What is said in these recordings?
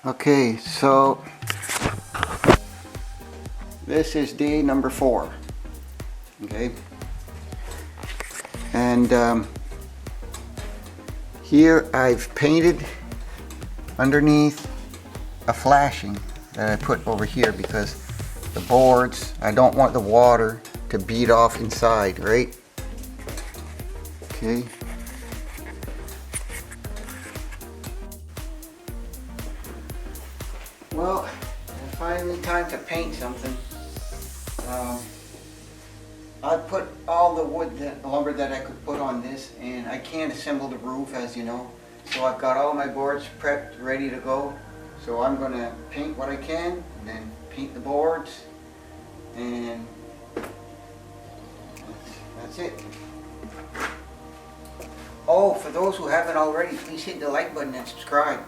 Okay, so this is day number 4. Okay, and here I've painted underneath a flashing that I put over here because the boards, I don't want the water to bead off inside, right? Okay. Well, it's finally time to paint something. I put all the lumber that I could put on this, and I can't assemble the roof, as you know. So I've got all my boards prepped, ready to go. So I'm going to paint what I can, and then paint the boards, and that's it. Oh, for those who haven't already, please hit the like button and subscribe.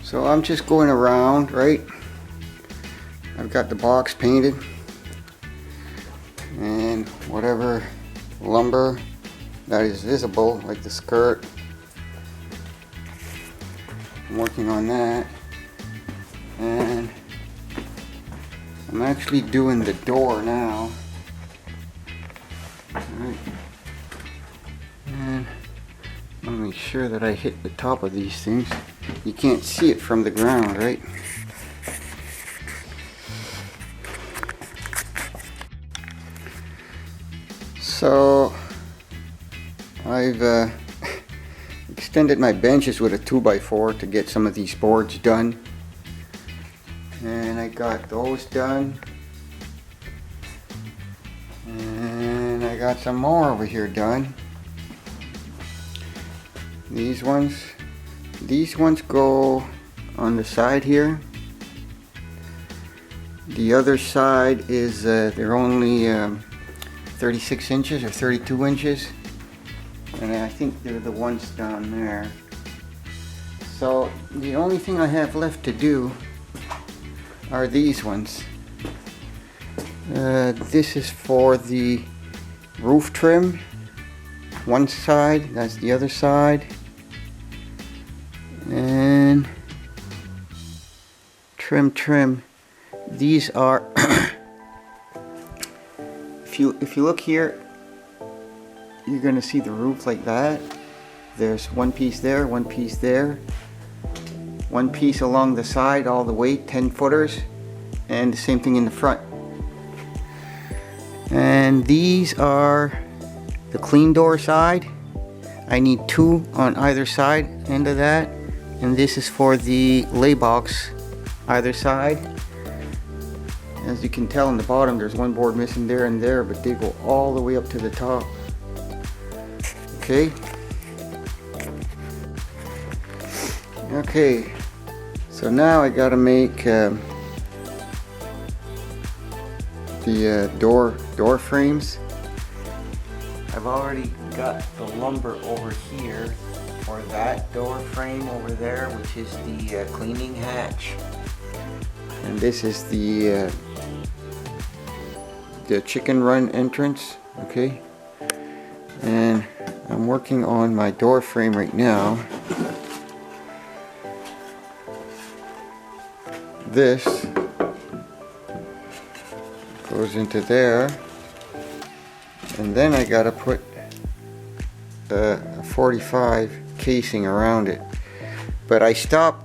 So I'm just going around, right? I've got the box painted, and whatever lumber that is visible, like the skirt, I'm working on that. And I'm actually doing the door now. Alright. And I want to make sure that I hit the top of these things. You can't see it from the ground, right? So I've extended my benches with a 2x4 to get some of these boards done. And I got those done. And I got some more over here done. These ones go on the side here. The other side is they're only 36 inches or 32 inches, and I think they're the ones down there. So the only thing I have left to do are these ones. This is for the roof trim, one side, that's the other side. And trim. These are if you look here, you're gonna see the roof like that. There's one piece there, one piece there, one piece along the side all the way, 10 footers, and the same thing in the front. And these are the clean door side. I need 2 on either side end of that, and this is for the lay box either side. As you can tell in the bottom, there's 1 board missing there and there, but they go all the way up to the top. Okay. Okay. So now I gotta make the door frames. I've already got the lumber over here for that door frame over there, which is the cleaning hatch, and this is the chicken run entrance. Okay, and I'm working on my door frame right now. This goes into there, and then I gotta put a 45 casing around it, but I stop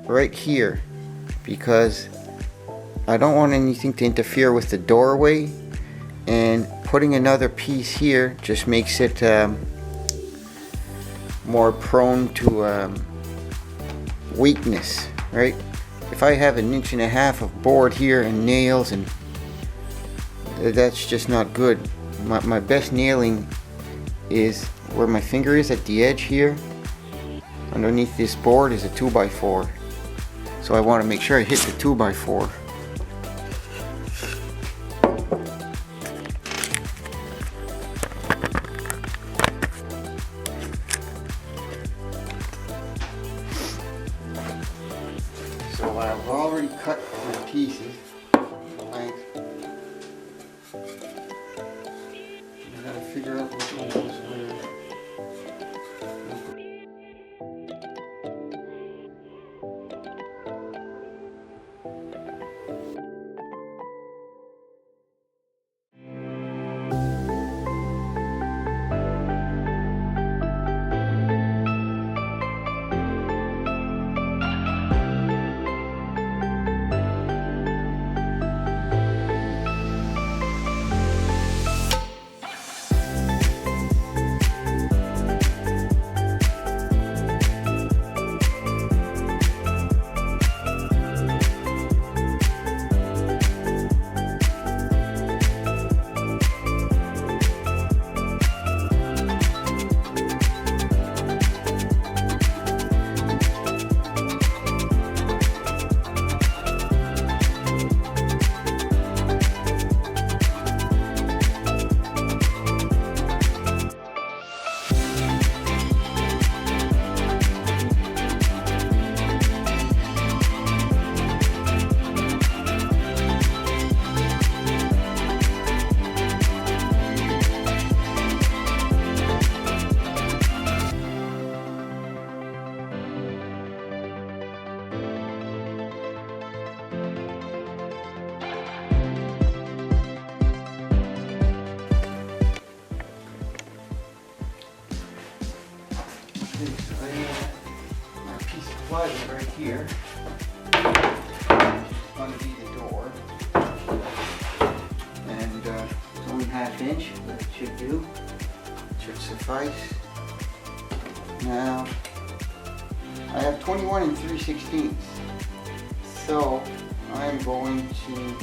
right here because I don't want anything to interfere with the doorway, and putting another piece here just makes it more prone to weakness, right? If I have 1.5 inches of board here and nails, and that's just not good. My best nailing is where my finger is at the edge here. Underneath this board is a 2x4. So I want to make sure I hit the 2x4. So I've already cut the pieces, the length. I gotta figure out which one goes where. My piece of plywood right here. It's going to be the door, and it's only 1/2 inch, but it should do. It should suffice. Now I have 21 3/16, so I'm going to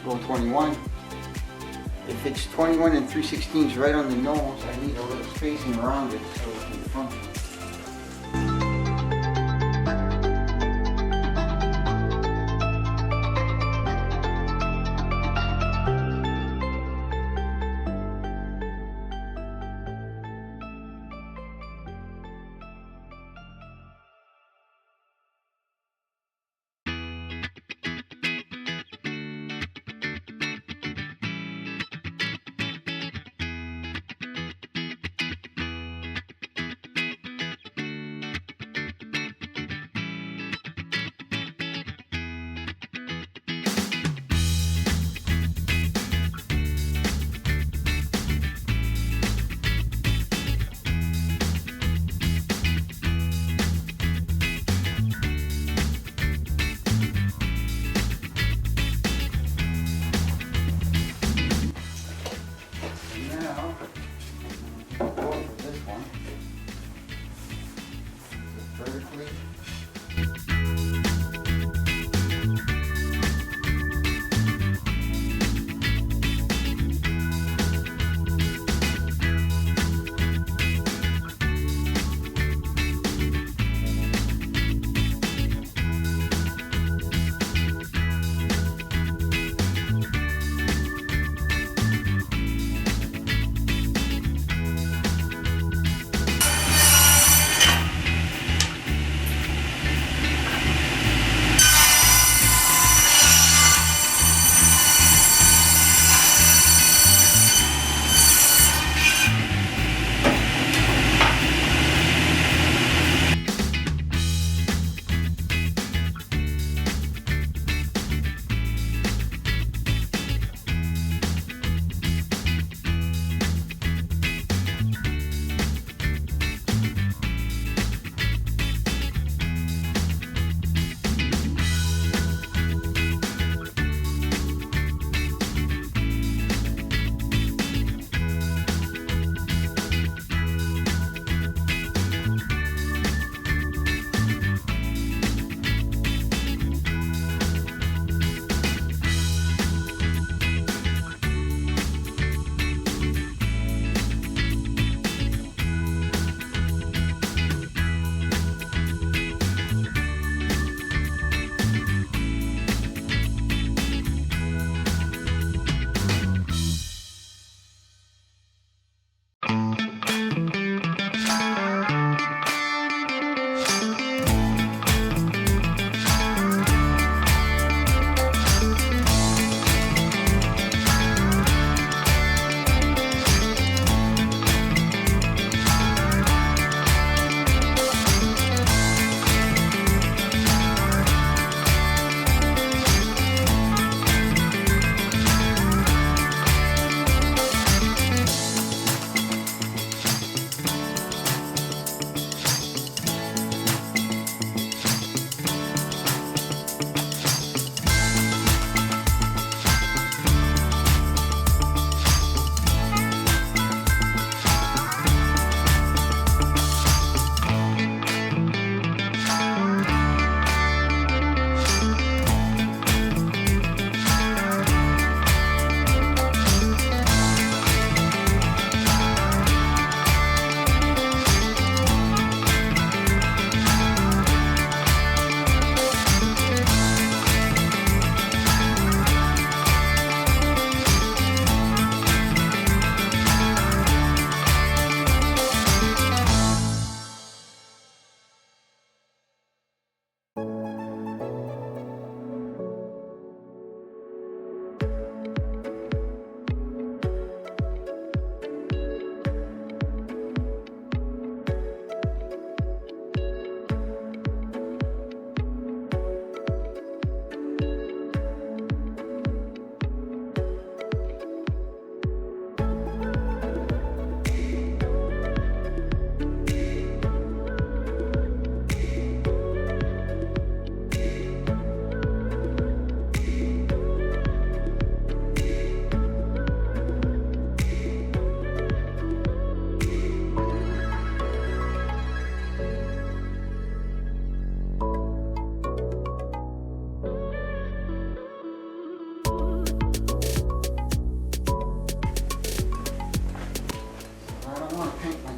go 21. If it's 21 3/16 right on the nose, I need a little spacing around it so it can function. now, I'll go for this one. Vertically.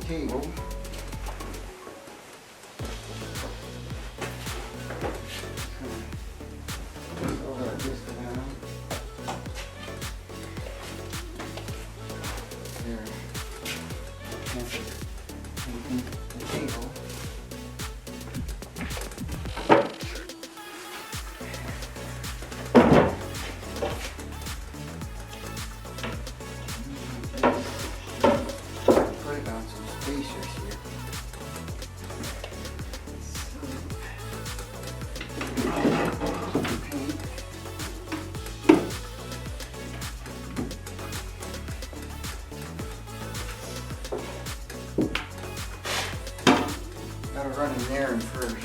table. This down. There. The table. Put it on some spacers here. Paint. Gotta run in there and first.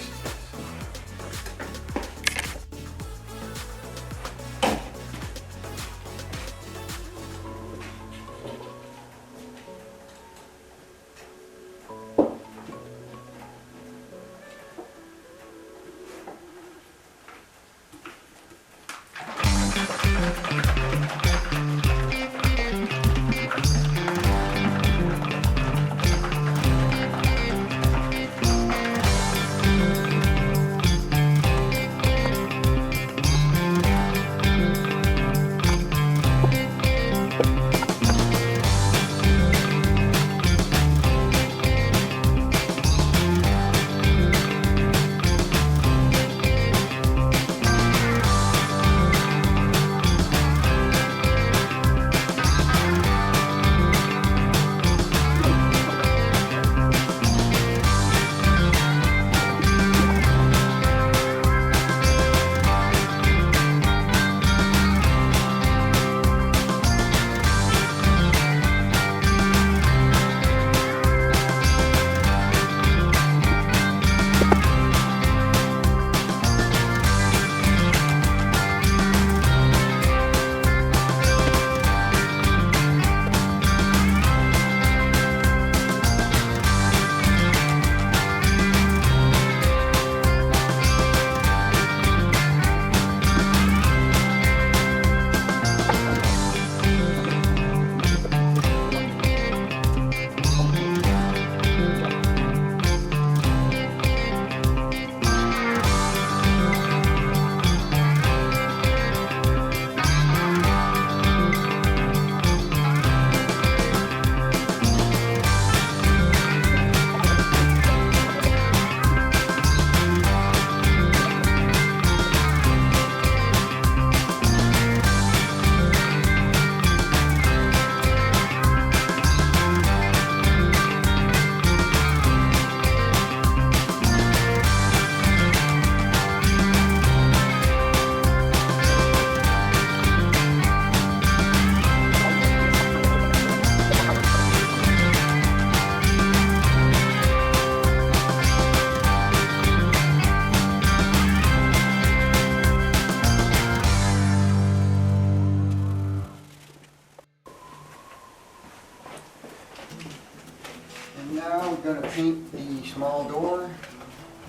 Now we're going to paint the small door,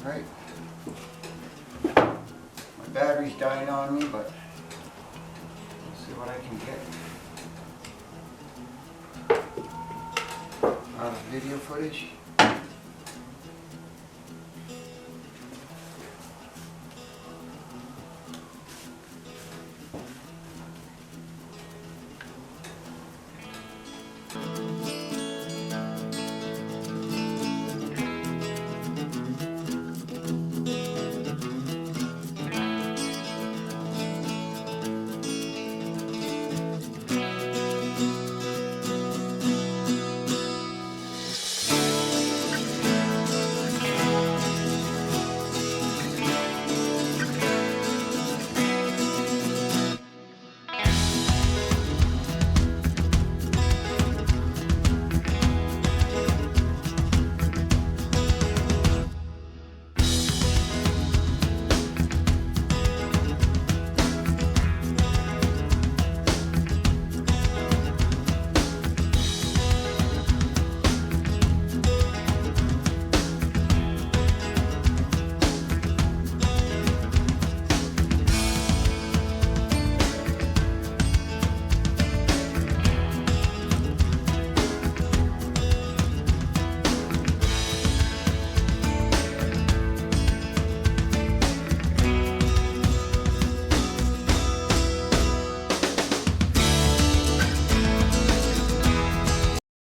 right? My battery's dying on me, but let's see what I can get out of video footage.